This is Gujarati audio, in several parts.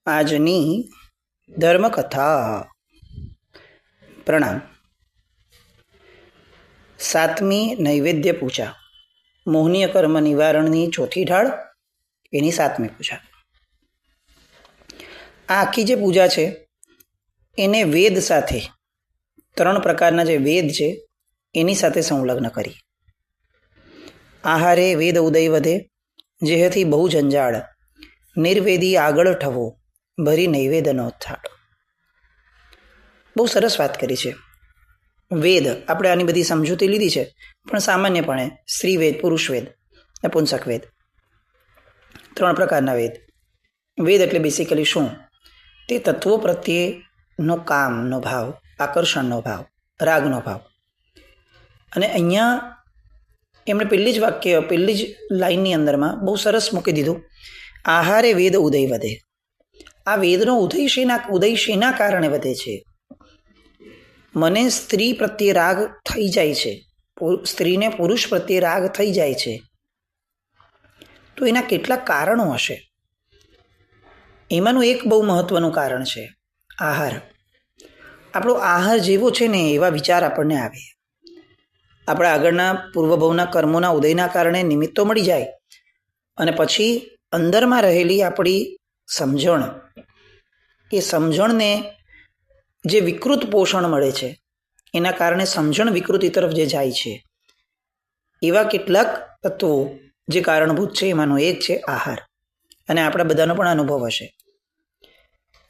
આજની ધર્મકથા. પ્રણામ. 7મી નૈવેદ્ય પૂજા, મોહનીય કર્મ નિવારણની ચોથી ઢાળ, એની 7મી પૂજા. આ આખી જે પૂજા છે એને વેદ સાથે, 3 પ્રકારના જે વેદ છે એની સાથે સંલગ્ન કરી. આહારે વેદ ઉદય વધે, જેહથી બહુ જંજાળ, નિર્વેદી આગળ ઠવો, ભરી નૈવેદ્યનો થાળ. બહુ સરસ વાત કરી છે. વેદ, આપણે આની બધી સમજૂતી લીધી છે, પણ સામાન્યપણે સ્ત્રી વેદ, પુરુષ વેદ, નપુંસક વેદ, 3 પ્રકારના વેદ. વેદ એટલે બેસિકલી શું? તે તત્વો પ્રત્યેનો કામનો ભાવ, આકર્ષણનો ભાવ, રાગનો ભાવ. અને અહીંયા એમણે પહેલી જ લાઈનની અંદરમાં બહુ સરસ મૂકી દીધું, આહારે વેદ ઉદય વધે. આ વેદનો ઉદય શેના કારણે વધે છે? મને સ્ત્રી પ્રત્યે રાગ થઈ જાય છે, સ્ત્રીને પુરુષ પ્રત્યે રાગ થઈ જાય છે, તો એના કેટલાક કારણો હશે. એમાંનું એક બહુ મહત્વનું કારણ છે આહાર. આપણો આહાર જેવો છે ને એવા વિચાર આપણને આવે. આપણા આગળના પૂર્વભવના કર્મોના ઉદયના કારણે નિમિત્તો મળી જાય, અને પછી અંદરમાં રહેલી આપણી સમજણ, એ સમજણને જે વિકૃત પોષણ મળે છે એના કારણે સમજણ વિકૃતિ તરફ જે જાય છે, એવા કેટલાક તત્વો જે કારણભૂત છે એમાંનું એક છે આહાર. અને આપણા બધાનો પણ અનુભવ હશે.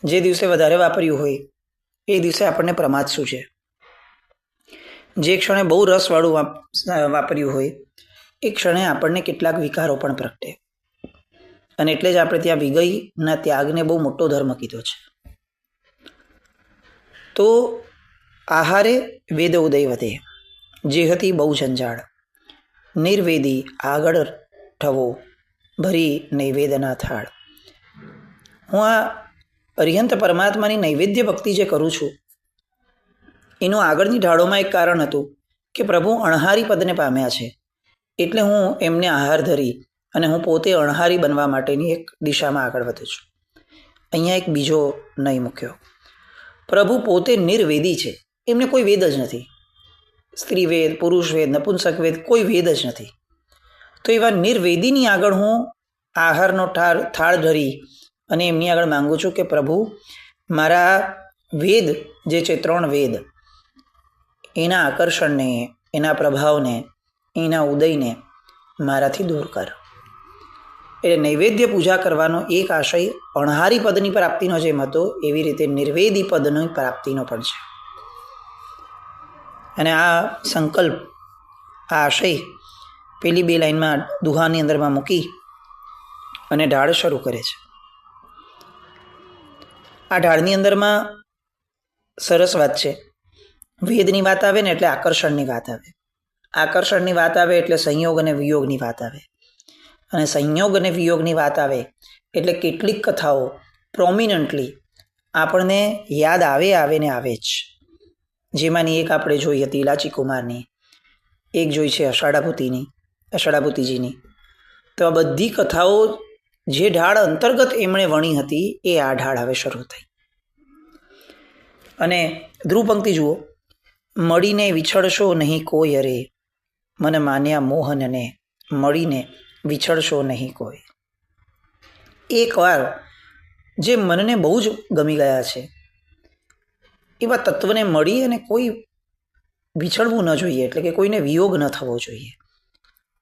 જે દિવસે વધારે વાપર્યું હોય એ દિવસે આપણને પ્રમાદ શું છે. જે ક્ષણે બહુ રસવાળું વાપર્યું હોય એ ક્ષણે આપણને કેટલાક વિકારો પણ પ્રગટે. અને એટલે જ આપણે ત્યાં વિગયના ત્યાગને બહુ મોટો ધર્મ કીધો છે. તો આહારે વેદ ઉદય વધે, જેહતી બહુ જંજાળ, નિર્વેદી આગળ ઠવો, ભરી નૈવેદ્યના થાળ. હું આ અરિહંત પરમાત્માની નૈવેદ્ય ભક્તિ જે કરું છું એનું આગળની ઢાળોમાં એક કારણ હતું કે પ્રભુ અણહારી પદને પામ્યા છે, એટલે હું એમને આહાર ધરી અને હું પોતે અણહારી બનવા માટેની એક દિશામાં આગળ વધું છું. અહીંયા એક બીજો નહીં મૂક્યો. પ્રભુ પોતે નિર્વેદી છે, એમને કોઈ વેદ જ નથી. સ્ત્રી વેદ, પુરુષ વેદ, નપુંસક વેદ, કોઈ વેદ જ નથી. તો એવા નિર્વેદીની આગળ હું આહારનો થાળ ધરી અને એમની આગળ માંગુ છું કે પ્રભુ મારા વેદ જે છે 3 વેદ, એના આકર્ષણને, એના પ્રભાવને, એના ઉદયને મારાથી દૂર કર. એટલે નૈવેદ્ય પૂજા કરવાનો એક આશય અણહારી પદની પ્રાપ્તિનો જેમ હતો, એવી રીતે નિર્વેદી પદની પ્રાપ્તિનો પણ છે. અને આ સંકલ્પ, આ આશય પેલી 2 લાઈનમાં દુહાની અંદરમાં મૂકી અને ઢાળ શરૂ કરે છે. આ ઢાળની અંદરમાં સરસ વાત છે. વેદની વાત આવે ને એટલે આકર્ષણની વાત આવે. આકર્ષણની વાત આવે એટલે સંયોગ અને વિયોગની વાત આવે. અને સંયોગ અને વિયોગની વાત આવે એટલે કેટલીક કથાઓ પ્રોમિનન્ટલી આપણને યાદ આવે ને આવે જ. જેમાંની એક આપણે જોઈ હતી ઇલાચી કુમારની, એક જોઈ છે અષાઢાભૂતિજીની. તો આ બધી કથાઓ જે ઢાળ અંતર્ગત એમણે વણી હતી એ આ ઢાળ હવે શરૂ થઈ. અને ધ્રુવ પંક્તિ જુઓ, મળીને વિછળશો નહીં કોઈ અરે, મન માન્યા મોહનને, મળીને વિછળશો નહીં કોઈ. એકવાર જે મનને બહુ જ ગમી ગયા છે એવા તત્વને મળી અને કોઈ વિછળવું ન જોઈએ, એટલે કે કોઈને વિયોગ ન થવો જોઈએ.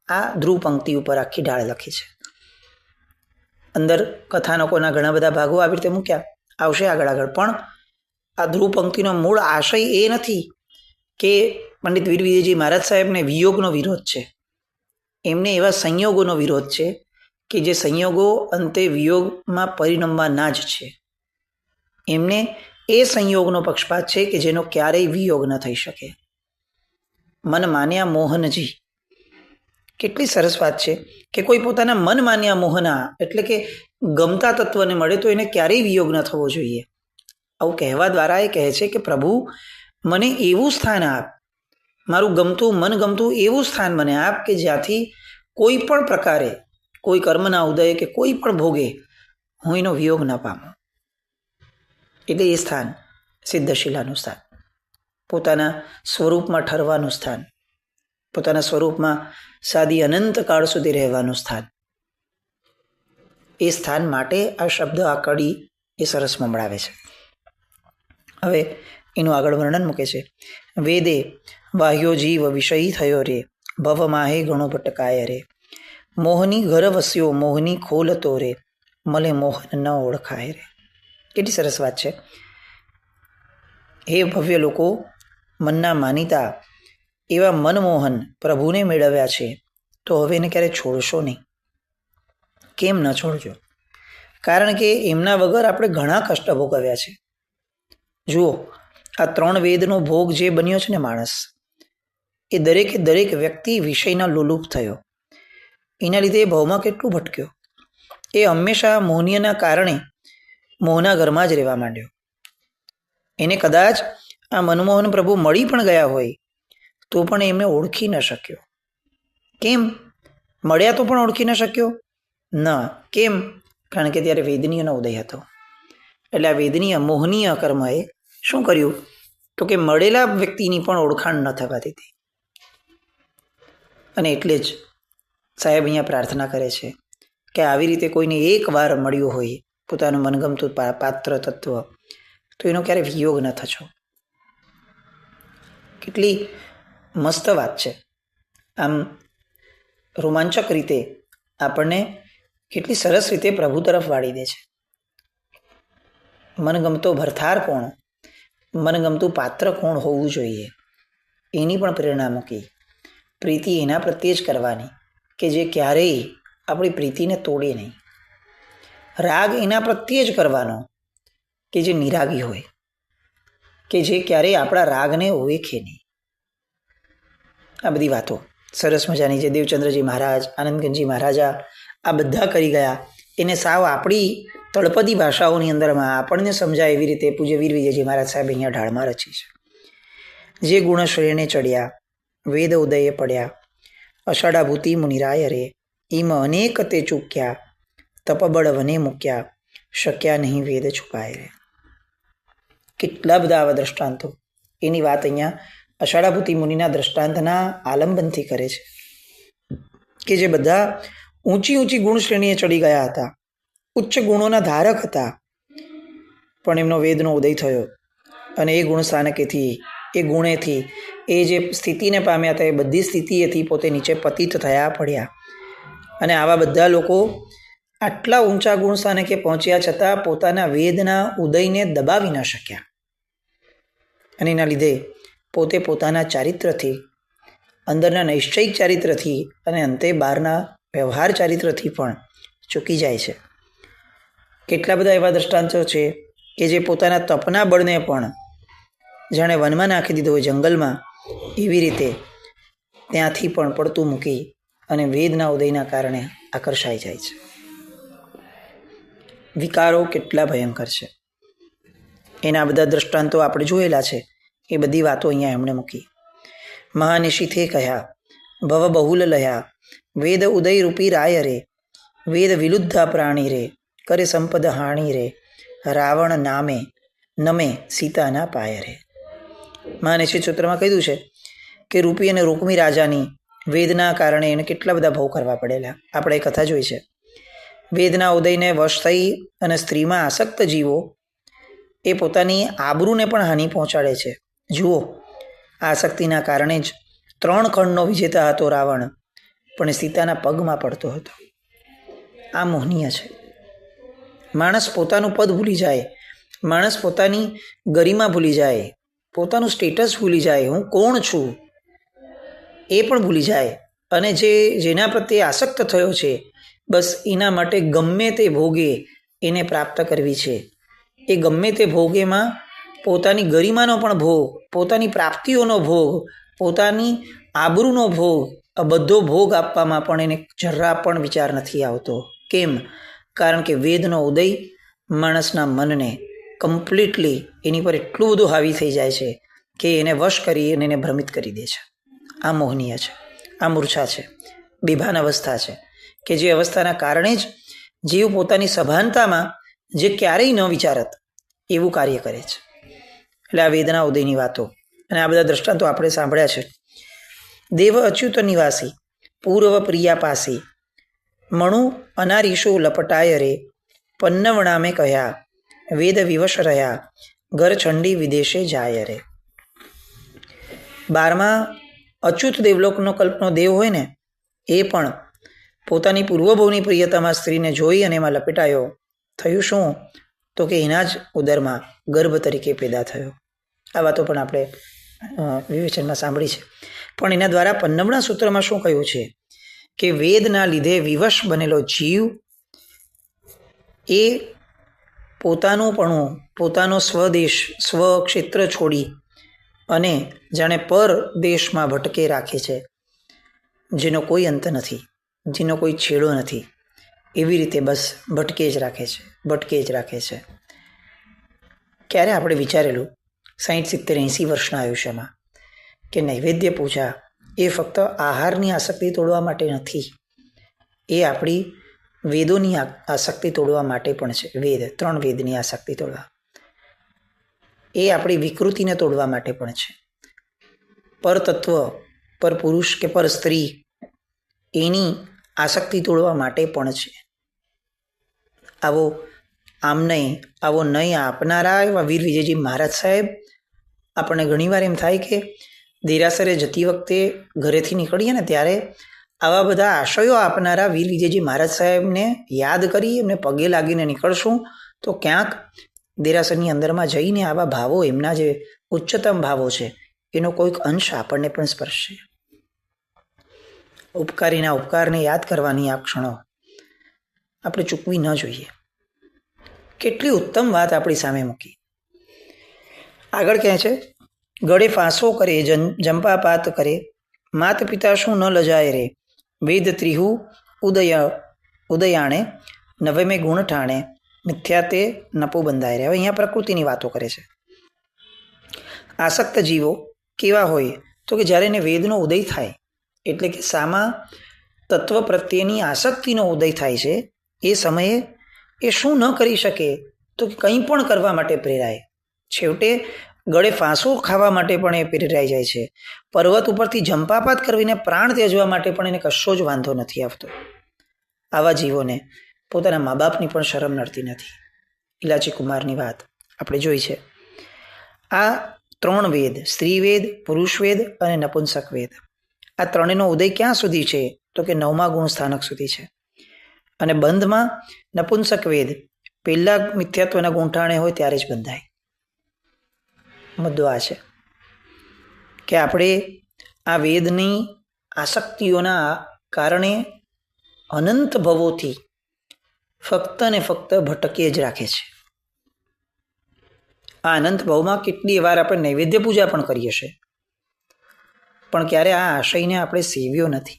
આ ધ્રુવ પંક્તિ ઉપર આખી ઢાળ લખી છે. અંદર કથાનકોના ઘણા બધા ભાગો આવી રીતે મૂક્યા, આવશે આગળ. પણ આ ધ્રુવ પંક્તિનો મૂળ આશય એ નથી કે પંડિત વીર વિજયજી મહારાજ સાહેબને વિયોગનો વિરોધ છે. એમને એવા સંયોગોનો વિરોધ છે કે જે સંયોગો અંતે વિયોગમાં પરિણમવાના જ છે. એમને એ સંયોગનો પક્ષપાત છે કે જેનો ક્યારેય વિયોગ ન થઈ શકે. મન માન્યા મોહનજી, કેટલી સરસ વાત છે કે કોઈ પોતાના મન માન્યા મોહના, એટલે કે ગમતા તત્વને મળે તો એને ક્યારેય વિયોગ ન થવો જોઈએ. આવું કહેવા દ્વારા એ કહે છે કે પ્રભુ મને એવું સ્થાન આપ, મારું ગમતું, મનગમતું એવું સ્થાન મને આપ કે જ્યાંથી કોઈ પણ પ્રકારે, કોઈ કર્મના ઉદય કે કોઈ પણ ભોગે હું એનો વિયોગ ન પામું. એટલે એ સ્થાન સિદ્ધશિલાનું સ્થાન, પોતાના સ્વરૂપમાં ઠરવાનું સ્થાન, પોતાના સ્વરૂપમાં સાદી અનંત કાળ સુધી રહેવાનું સ્થાન. એ સ્થાન માટે આ શબ્દ, આ કડી એ સરસ મંભળાવે છે. હવે એનું આગળ વર્ણન મૂકે છે. વેદે વાહ્યો જીવ વિષયી થયો રે, ભવ માહે ઘણો ભટકાય રે, મોહની ઘર વસ્યો મોહની ખોલતો રે, મલે મોહન ન ઓળખાય રે. કેટલી સરસ વાત છે. હે ભવ્ય લોકો, મનના માનીતા એવા મનમોહન પ્રભુને મેળવ્યા છે, તો હવે એને ક્યારે છોડશો નહીં. કેમ ન છોડજો? કારણ કે એમના વગર આપણે ઘણા કષ્ટ ભોગવ્યા છે. જુઓ, આ 3 વેદનો ભોગ જે બન્યો છે ને માણસ, એ દરેક વ્યક્તિ વિષયના લોલુપ થયો. એના લીધે એ ભવમાં કેટલું ભટક્યો. એ હંમેશા મોહનીયના કારણે મોહના ઘરમાં જ રહેવા માંડ્યો. એને કદાચ આ મનમોહન પ્રભુ મળી પણ ગયા હોય તો પણ એમને ઓળખી ન શક્યો. કેમ? મળ્યા તો પણ ઓળખી ન શક્યો ના. કેમ? કારણ કે ત્યારે વેદનીયનો ઉદય હતો. એટલે આ વેદનીય મોહનીય કર્મએ શું કર્યું? તો કે મળેલા વ્યક્તિની પણ ઓળખાણ ન થવા દીધી. અને એટલે જ સાહેબ અહીંયા પ્રાર્થના કરે છે કે આવી રીતે કોઈને એકવાર મળ્યું હોય પોતાનું મનગમતું પાત્ર તત્વ, તો એનો ક્યારે વિયોગ ન થશો. કેટલી મસ્ત વાત છે. આમ રોમાંચક રીતે આપણને કેટલી સરસ રીતે પ્રભુ તરફ વાળી દે છે. મનગમતો ભરથાર કોણ, મનગમતું પાત્ર કોણ હોવું જોઈએ, એની પણ પ્રેરણા મૂકી. પ્રીતિ એના પ્રત્યે જ કરવાની કે જે ક્યારેય આપણી પ્રીતિને તોડે નહીં. રાગ એના પ્રત્યે જ કરવાનો કે જે નિરાગી હોય, કે જે ક્યારેય આપણા રાગને ઓળખે નહીં. આ બધી વાતો સરસ મજાની જે દેવચંદ્રજી મહારાજ, આનંદગંજી મહારાજા આ બધા કરી ગયા, એને સાવ આપણી તળપદી ભાષાઓની અંદરમાં આપણને સમજાય એવી રીતે પૂજ્ય વીર વિજયજી મહારાજ સાહેબ અહીંયા ઢાળમાં રચી છે. જે ગુણ શ્રેણે ચડ્યા, વેદ ઉદયે પડ્યા, અષાઢાભૂતિ મુનિરાય રે, ઈમ અનેક તે ચૂક્યા, તપબળ વને મૂક્યા, શક્યા નહીં વેદ છુપાય રે. કેટલા બધા આવા દ્રષ્ટાંતો. એની વાત અહીંયા અષાઢાભૂતિ મુનિના દ્રષ્ટાંતના આલંબનથી કરે છે કે જે બધા ઊંચી ગુણ શ્રેણીએ ચડી ગયા હતા, ઉચ્ચ ગુણોના ધારક હતા, પણ એમનો વેદનો ઉદય થયો અને એ ગુણ સ્થાનકેથી, એ ગુણેથી એ જે સ્થિતિને પામ્યા હતા એ બધી સ્થિતિએથી પોતે નીચે પતિત થયા પડ્યા. અને આવા બધા લોકો આટલા ઊંચા ગુણ સ્થાનકે પહોંચ્યા છતાં પોતાના વેદના ઉદયને દબાવી ન શક્યા. અને એના લીધે પોતે પોતાના ચારિત્રથી, અંદરના નૈશ્ચિક ચારિત્રથી અને અંતે બહારના વ્યવહાર ચારિત્રથી પણ ચૂકી જાય છે. કેટલા બધા એવા દ્રષ્ટાંતો છે કે જે પોતાના તપના બળને પણ જાણે વનમાં નાખી દીધો હોય, જંગલમાં, એવી રીતે ત્યાંથી પણ પડતું મૂકી અને વેદના ઉદયના કારણે આકર્ષાઈ જાય છે. વિકારો કેટલા ભયંકર છે એના બધા દ્રષ્ટાંતો આપણે જોયેલા છે. એ બધી વાતો અહીંયા એમણે મૂકી. મહાનિશિથે કહ્યા, ભવ બહુલ લયા, વેદ ઉદય રૂપી રાય રે, વેદ વિલુદ્ધા પ્રાણી રે, કરે સંપદ હાણી રે, રાવણ નામે નમે સીતાના પાય રે. મહાનિશિત સૂત્રમાં કીધું છે કે રૂપી અને રૂકમી રાજાની વેદના કારણે એને કેટલા બધા ભવ કરવા પડેલા. આપણે એ કથા જોઈ છે. વેદના ઉદયને વશ થઈ અને સ્ત્રીમાં આસક્ત જીવો એ પોતાની આબરૂને પણ હાનિ પહોંચાડે છે. જુઓ, આસક્તિના કારણે જ 3 ખંડનો વિજેતા હતો રાવણ, પણ સીતાના પગમાં પડતો હતો. આ મોહનીય છે. માણસ પોતાનું પદ ભૂલી જાય, માણસ પોતાની ગરિમા ભૂલી જાય, પોતાનું સ્ટેટસ ભૂલી જાય, હું કોણ છું એ પણ ભૂલી જાય. અને જેના પ્રત્યે આસક્ત થયો છે, બસ એના માટે ગમે તે ભોગે એને પ્રાપ્ત કરવી છે. એ ગમે તે ભોગેમાં પોતાની ગરિમાનો પણ ભોગ, પોતાની પ્રાપ્તિઓનો ભોગ, પોતાની આબરૂનો ભોગ, આ બધો ભોગ આપવામાં પણ એને જરા પણ વિચાર નથી આવતો. કેમ? કારણ કે વેદનો ઉદય માણસના મનને કમ્પ્લીટલી એની પર એટલું બધું હાવી થઈ જાય છે કે એને વશ કરી અને એને ભ્રમિત કરી દે છે. આ મોહનીય છે, આ મૂર્છા છે, બેભાન અવસ્થા છે કે જે અવસ્થાના કારણે જ જીવ પોતાની સભાનતામાં જે ક્યારેય ન વિચારત એવું કાર્ય કરે છે. એટલે આ વેદના ઉદયની વાતો અને આ બધા દ્રષ્ટાંતો આપણે સાંભળ્યા છે. દેવ અચ્યુત નિવાસી પૂર્વ પ્રિયા પાસી મણુ અનારીશો લપટાય રે પન્નવણામે કહ્યા વેદ વિવશ રહ્યા ઘર છંડી વિદેશે જાય રે. 12મા અચ્યુત દેવલોકનો કલ્પનો દેવ હોય ને એ પણ પોતાની પૂર્વભવની પ્રિયતમા સ્ત્રીને જોઈ અને એમાં લપેટાયો. થયું શું? તો કે એના જ ઉદરમાં ગર્ભ તરીકે પેદા થયો. આ વાતો પણ આપણે વિવેચનમાં સાંભળી છે. પણ એના દ્વારા 15મા સૂત્રમાં શું કહ્યું છે કે વેદના લીધે વિવશ બનેલો જીવ એ પોતાનુંપણું, પોતાનો સ્વદેશ, સ્વક્ષેત્ર છોડી અને જાણે પર દેશમાં ભટકે રાખે છે, જેનો કોઈ અંત નથી, જેનો કોઈ છેડો નથી. એવી રીતે બસ ભટકે જ રાખે છે, ભટકે જ રાખે છે. ક્યારે આપણે વિચારેલું 60, 70, 80 વર્ષના આયુષ્યમાં કે નૈવેદ્ય પૂજા એ ફક્ત આહારની આસક્તિ તોડવા માટે નથી, એ આપણી વેદોની આસક્તિ તોડવા માટે પણ છે. વેદ 3 વેદની આસક્તિ તોડવા, એ આપણી વિકૃતિને તોડવા માટે પણ છે. પરતત્વ, પર પુરુષ કે પર સ્ત્રી એની આસક્તિ તોડવા માટે પણ છે. આવો નહીં આપનારા એવા વીર વિજયજી મહારાજ સાહેબ આપણને ઘણીવાર એમ થાય કે દેરાસરે જતી વખતે ઘરેથી નીકળીએ ને ત્યારે આવા બધા આશયો આપનારા વીર વિજયજી મહારાજ સાહેબને યાદ કરી એમને પગે લાગીને નીકળશું તો ક્યાંક દેરાસરની અંદરમાં જઈને આવા ભાવો, એમના જે ઉચ્ચતમ ભાવો છે એનો કોઈક અંશ આપણને પણ સ્પર્શશે. ઉપકારીના ઉપકારને યાદ કરવાની આ ક્ષણો આપણે ચૂકવી ન જોઈએ. કેટલી ઉત્તમ વાત આપણી સામે મૂકી. આગળ કહે છે ગળે ફાંસો કરે જંપાપાત કરે માત પિતા શું ન લજાય રે વેદ ત્રિહુ ઉદયાણે નવે મેં ગુણ ઠાણે મિથ્યા તે નપો બંધાય રે. હવે અહીંયા પ્રકૃતિની વાતો કરે છે. આસક્ત જીવો કેવા હોય તો કે જ્યારે એને વેદનો ઉદય થાય, એટલે કે સામા તત્વ પ્રત્યેની આસક્તિનો ઉદય થાય છે, એ સમયે એ શું ન કરી શકે તો કે કંઈ પણ કરવા માટે પ્રેરાય. છેવટે ગળે ફાંસો ખાવા માટે પણ એ પ્રેરાઈ જાય છે. પર્વત ઉપરથી જંપાપાત કરીને પ્રાણ ત્યજવા માટે પણ એને કશો જ વાંધો નથી આવતો. આવા જીવોને પોતાના મા બાપની પણ શરમ નડતી નથી. ઇલાચી કુમારની વાત આપણે જોઈ છે. આ 3 વેદ, સ્ત્રીવેદ, પુરુષવેદ અને નપુંસક વેદ, આ ત્રણેયનો ઉદય ક્યાં સુધી છે તો કે 9મા ગુણ સ્થાનક સુધી છે. અને બંધમાં નપુંસક વેદ પહેલા મિથ્યાત્વના ગુંઠાણે હોય ત્યારે જ બંધાય. મુદ્દો આ છે કે આપણે આ વેદની આસક્તિઓના કારણે અનંત ભવોથી ફક્ત ને ફક્ત ભટકે જ રાખે છે. આ અનંત ભવમાં કેટલી વાર આપણે નૈવેદ્ય પૂજા પણ કરીએ છીએ, પણ ક્યારે આ આશયને આપણે સેવ્યો નથી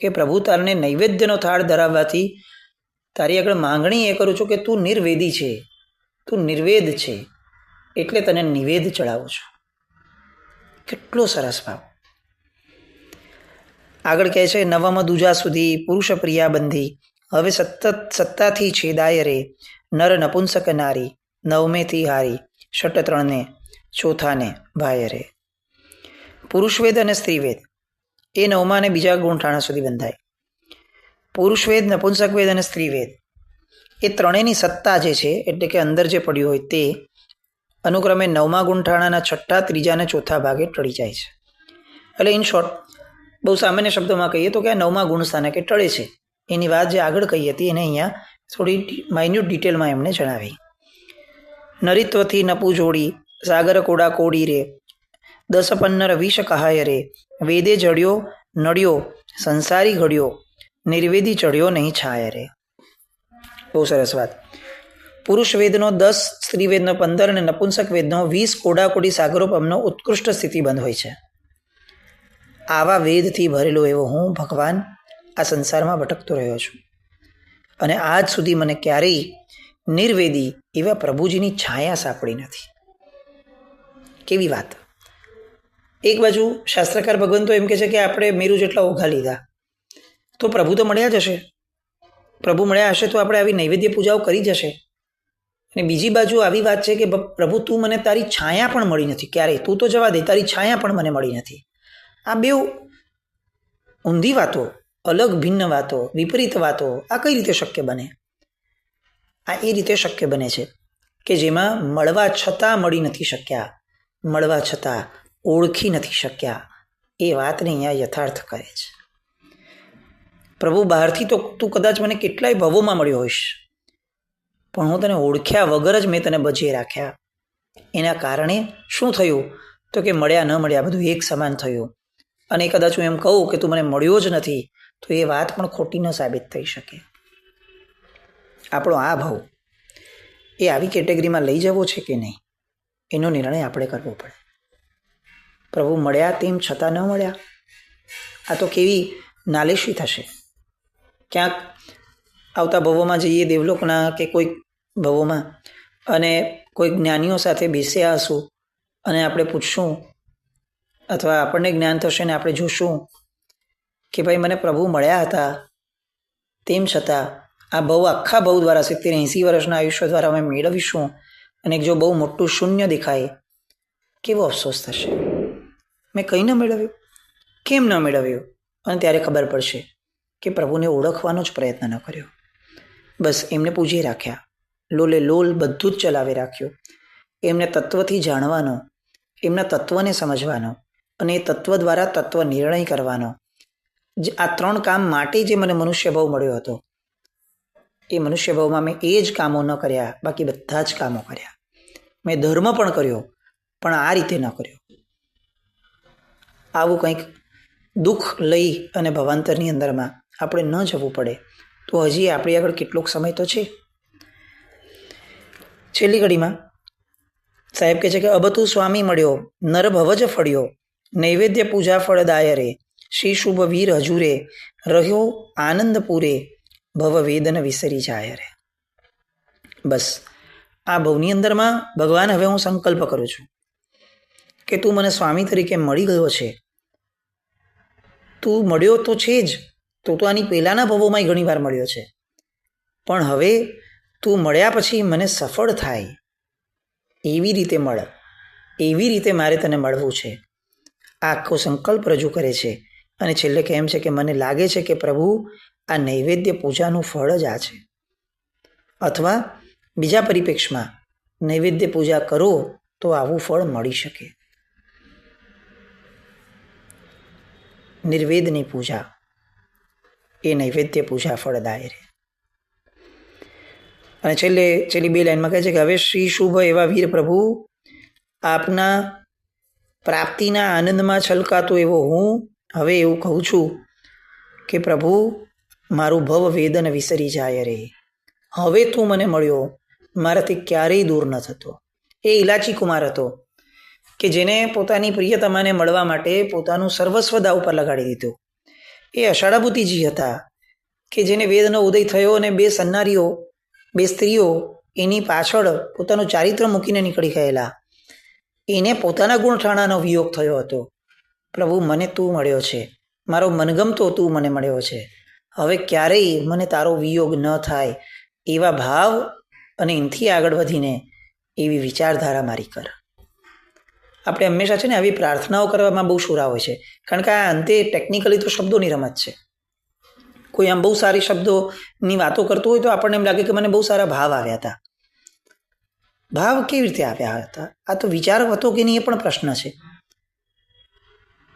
કે પ્રભુ તારને નૈવેદ્યનો થાળ ધરાવવાથી તારી આગળ માંગણી એ કરું છું કે તું નિર્વેદી છે, તું નિર્વેદ છે, એટલે તને નિવેદ ચડાવું છું. કેટલો સરસ ભાવ. આગળ કહે છે નવમ દુજા સુધી પુરુષ પ્રિયા બંધી હવે સત્તાથી છેદાય રે નર નપુંસક નારી નવમેથી હારી ષટ 3ને ચોથાને ભાય રે. પુરુષવેદ અને સ્ત્રીવેદ એ 9મા અને બીજા ગુણઠાણા સુધી બંધાય. પુરુષવેદ, નપુંસક વેદ અને સ્ત્રીવેદ એ ત્રણેયની સત્તા જે છે, એટલે કે અંદર જે પડ્યું હોય તે અનુક્રમે 9મા ગુણઠાણાના 6ઠા, 3જા અને 4થા ભાગે ટળી જાય છે. એટલે ઇન શોર્ટ, બહુ સામાન્ય શબ્દોમાં કહીએ તો કે આ 9મા ગુણ સ્થાનકે ટળે છે. એની વાત જે આગળ કહી હતી એને અહીંયા થોડી માઇન્યુટ ડિટેલમાં એમને જણાવી. નરિત્વથી નપુ જોડી સાગર કોડા કોડી રે 10 પન્નર વિષ કહાય રે વેદે જડ્યો નડ્યો સંસારી ઘડ્યો નિર્વેદી ચડ્યો નહીં છાય રે. બહુ સરસ વાત. પુરુષ વેદનો 10, સ્ત્રીવેદનો 15 અને નપુંસક વેદનો 20 કોડાકોડી સાગરોપમનો ઉત્કૃષ્ટ સ્થિતિબંધ હોય છે. આવા વેદથી ભરેલો એવો હું ભગવાન આ સંસારમાં ભટકતો રહ્યો છું અને આજ સુધી મને ક્યારેય નિર્વેદી એવા પ્રભુજીની છાયા સાંપડી નથી. કેવી વાત. એક બાજુ શાસ્ત્રકાર ભગવંતો એમ કહે છે કે આપણે મેરુ જેટલા ઓઘા લીધા તો પ્રભુ તો મળ્યા જ હશે, પ્રભુ મળ્યા હશે તો આપણે આવી નૈવેદ્ય પૂજાઓ કરી જશે. અને બીજી બાજુ આવી વાત છે કે પ્રભુ તું મને તારી છાયા પણ મળી નથી ક્યારેય, તું તો જવા દે, તારી છાયા પણ મને મળી નથી. આ બે ઊંધી વાતો, અલગ ભિન્ન વાતો, વિપરીત વાતો આ કઈ રીતે શક્ય બને? આ એ રીતે શક્ય બને છે કે જેમાં મળવા છતાં મળી નથી શક્યા, મળવા છતાં ઓળખી નથી શક્યા, એ વાતને અહીંયા યથાર્થ કરે છે. પ્રભુ બહારથી તો તું કદાચ મને કેટલાય ભવોમાં મળ્યો હોઈશ, પણ હું તને ઓળખ્યા વગર જ મેં તને બચી રાખ્યા. એના કારણે શું થયું? તો કે મળ્યા ન મળ્યા બધું એક સમાન થયું. અને કદાચ હું એમ કહું કે તું મને મળ્યો જ નથી તો એ વાત પણ ખોટી ન સાબિત થઈ શકે. આપણો આ ભાવ એ આવી કેટેગરીમાં લઈ જવો છે કે નહીં, એનો નિર્ણય આપણે કરવો પડે. પ્રભુ મળ્યા તેમ છતાં ન મળ્યા, આ તો કેવી નાલેશી થશે. ક્યાંક આવતા ભવોમાં જઈએ દેવલોકના કે કોઈક ભવોમાં, અને કોઈ જ્ઞાનીઓ સાથે બેસ્યા હશું અને આપણે પૂછશું અથવા આપણને જ્ઞાન થશે ને આપણે જોશું કે ભાઈ મને પ્રભુ મળ્યા હતા, તેમ છતાં આ ભવ આખા ભવ દ્વારા 70-80 વર્ષના આયુષ્ય દ્વારા અમે મેળવીશું અને જો બહુ મોટું શૂન્ય દેખાય, કેવો અફસોસ થશે. મેં કંઈ ન મેળવ્યું, કેમ ન મેળવ્યું? અને ત્યારે ખબર પડશે કે પ્રભુને ઓળખવાનો જ પ્રયત્ન ન કર્યો, બસ એમને પૂજી રાખ્યા, લોલે લોલ બધું જ ચલાવી રાખ્યું. એમને તત્વથી જાણવાનો, એમના તત્વને સમજવાનો અને એ તત્વ દ્વારા તત્વ નિર્ણય કરવાનો, આ 3 કામ માટે જે મને મનુષ્ય ભાવ મળ્યો હતો, એ મનુષ્ય ભાવમાં મેં એ જ કામો ન કર્યા, બાકી બધા જ કામો કર્યા. મેં ધર્મ પણ કર્યો, પણ આ રીતે ન કર્યો. આવું કંઈક દુઃખ લઈ અને ભવાંતરની અંદરમાં આપણે ન જવું પડે તો હજી આપણી આગળ કેટલોક સમય તો છે. છેલ્લી ઘડીમાં સાહેબ કહે છે કે અબતું સ્વામી મળ્યો, નર ભવ જ ફળ્યો, નૈવેદ્ય પૂજા ફળદાય રે, શ્રી શુભ વીર હજુરે, રહ્યો આનંદ પૂરે, ભવ વેદન વિસરી જાય રે. બસ આ ભવની અંદરમાં ભગવાન હવે હું સંકલ્પ કરું છું કે તું મને સ્વામી તરીકે મળી ગયો છે. તું મળ્યો તો છે જ, તો આની પહેલાંના ભવોમાં ઘણી વાર મળ્યો છે, પણ હવે તું મળ્યા પછી મને સફળ થાય એવી રીતે મળ, એવી રીતે મારે તને મળવું છે. આ આખો સંકલ્પ રજૂ કરે છે. અને છેલ્લે કેમ છે કે મને લાગે છે કે પ્રભુ આ નૈવેદ્ય પૂજાનું ફળ જ આ છે. અથવા બીજા પરિપ્રેક્ષમાં નૈવેદ્ય પૂજા કરો તો આવું ફળ મળી શકે. નિર્વેદની પૂજા એ નૈવેદ્ય પૂજા ફળદાય રે. અને છેલ્લી 2 લાઈનમાં કહે છે કે હવે શ્રી શુભ એવા વીર પ્રભુ આપના પ્રાપ્તિના આનંદમાં છલકાતો એવો હું હવે એવું કહું છું કે પ્રભુ મારું ભવ વેદન વિસરી જાય રે. હવે તું મને મળ્યો, મારાથી ક્યારેય દૂર ન થતો. એ ઇલાચી કુમાર હતો કે જેને પોતાની પ્રિયતમાને મળવા માટે પોતાનું સર્વસ્વ દાવ પર લગાડી દીધું. એ અષાઢાભૂતિજી હતા કે જેને વેદનો ઉદય થયો અને 2 સન્નારીઓ, 2 સ્ત્રીઓ એની પાછળ પોતાનું ચારિત્ર મૂકીને નીકળી ગયેલા. એને પોતાના ગુણઠાણાનો વિયોગ થયો હતો. પ્રભુ મને તું મળ્યો છે, મારો મનગમતો તું મને મળ્યો છે, હવે ક્યારેય મને તારો વિયોગ ન થાય એવા ભાવ અને એનાથી આગળ વધીને એવી વિચારધારા મારી કર. આપણે હંમેશા છે ને આવી પ્રાર્થનાઓ કરવામાં બહુ શુરા હોય છે, કારણ કે આ અંતે ટેકનિકલી તો શબ્દોની રમત છે. કોઈ આમ બહુ સારી શબ્દોની વાતો કરતું હોય તો આપણને એમ લાગે કે મને બહુ સારા ભાવ આવ્યા હતા. ભાવ કેવી રીતે આવ્યા હતા? આ તો વિચાર હતો કે નહીં એ પણ પ્રશ્ન છે.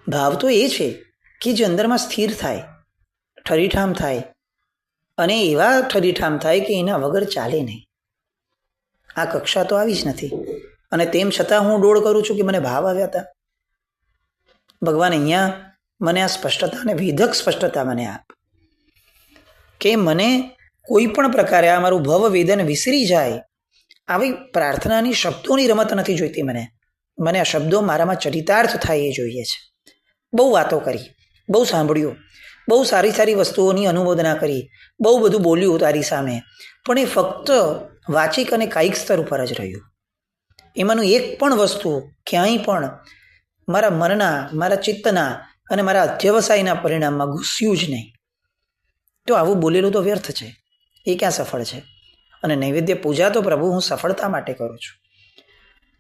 ભાવ તો એ છે કે જે અંદરમાં સ્થિર થાય, ઠરીઠામ થાય, અને એવા ઠરીઠામ થાય કે એના વગર ચાલે નહીં. આ કક્ષા તો આવી જ નથી, અને તેમ છતાં હું ડોળ કરું છું કે મને ભાવ આવ્યા હતા. ભગવાન અહીંયા મને આ સ્પષ્ટતા અને વેધક સ્પષ્ટતા મને આપ કે મને કોઈ પણ પ્રકારે આ મારું ભવ વેદન વિસરી જાય. આવી પ્રાર્થનાની શબ્દોની રમત નથી જોઈતી. મને આ શબ્દો મારામાં ચરિતાર્થ થાય એ જોઈએ છે. બહુ વાતો કરી, બહુ સાંભળ્યું, બહુ સારી સારી વસ્તુઓની અનુમોદના કરી, બહુ બધું બોલ્યું તારી સામે, પણ એ ફક્ત વાચિક અને કાયિક સ્તર ઉપર જ રહ્યું. એમાંનું એક પણ વસ્તુ ક્યાંય પણ મારા મનના, મારા ચિત્તના અને મારા અધ્યવસાયના પરિણામમાં ઘૂસ્યું જ નહીં. તો આવું બોલેલું તો વ્યર્થ છે, એ ક્યાં સફળ છે? અને નૈવેદ્ય પૂજા તો પ્રભુ હું સફળતા માટે કરું છું.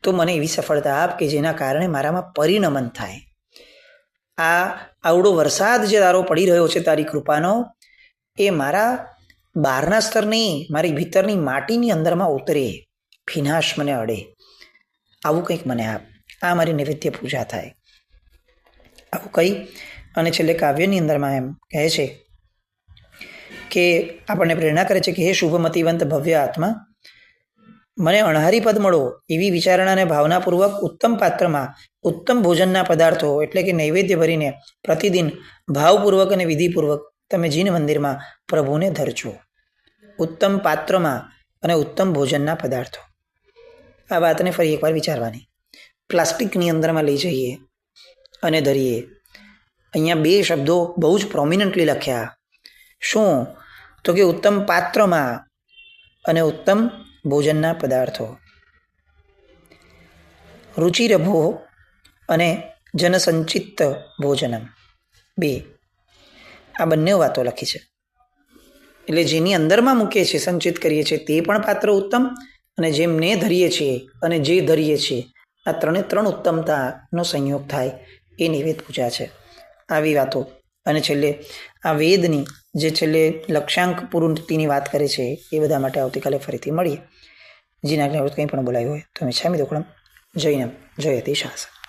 તો મને એવી સફળતા આપ કે જેના કારણે મારામાં પરિણમન થાય. આ આવડો વરસાદ જે તારો પડી રહ્યો છે તારી કૃપાનો, એ મારા બહારના સ્તરની, મારી ભીતરની માટીની અંદરમાં ઉતરે, ભીનાશ મને અડે. આવું કંઈક મને આપ. આ મારી નૈવેદ્ય પૂજા થાય. આવું કહી અને છેલ્લે કાવ્યની અંદરમાં એમ કહે છે કે આપણને પ્રેરણા કરે છે કે હે શુભમતિવંત ભવ્ય આત્મા, મને અણહારી પદ મળો એવી વિચારણા અને ભાવનાપૂર્વક ઉત્તમ પાત્રમાં ઉત્તમ ભોજનના પદાર્થો એટલે કે નૈવેદ્ય ભરીને પ્રતિદિન ભાવપૂર્વક અને વિધિપૂર્વક તમે જીન મંદિરમાં પ્રભુને ધરજો. ઉત્તમ પાત્રમાં અને ઉત્તમ ભોજનના પદાર્થો. આ વાતને ફરી એકવાર વિચારવાની. પ્લાસ્ટિકની અંદરમાં લઈ જઈએ અને ધરીએ. અહીંયા બે શબ્દો બહુ જ પ્રોમિનન્ટલી લખ્યા. શું? તો કે ઉત્તમ પાત્રમાં અને ઉત્તમ ભોજનના પદાર્થો. રુચિરભો અને જનસંચિત ભોજનમ, બે. આ બંને વાતો લખી છે. એટલે જેની અંદરમાં મૂકીએ છીએ, સંચિત કરીએ છીએ તે પણ પાત્ર ઉત્તમ, અને જેમને ધરીએ છીએ અને જે ધરીએ છીએ, આ ત્રણે ત્રણ ઉત્તમતાનો સંયોગ થાય એ નૈવેદ્ય પૂજા છે. આવી વાતો. અને છેલ્લે આ વેદની જે છેલ્લે લક્ષ્યાંક પૂર્તિની વાત કરે છે એ બધા માટે આવતીકાલે ફરીથી મળીએ. જીના કંઈ પણ બોલાયું હોય તો મિચ્છામિ દુક્કડમ. જૈનમ જયતિ શાસન.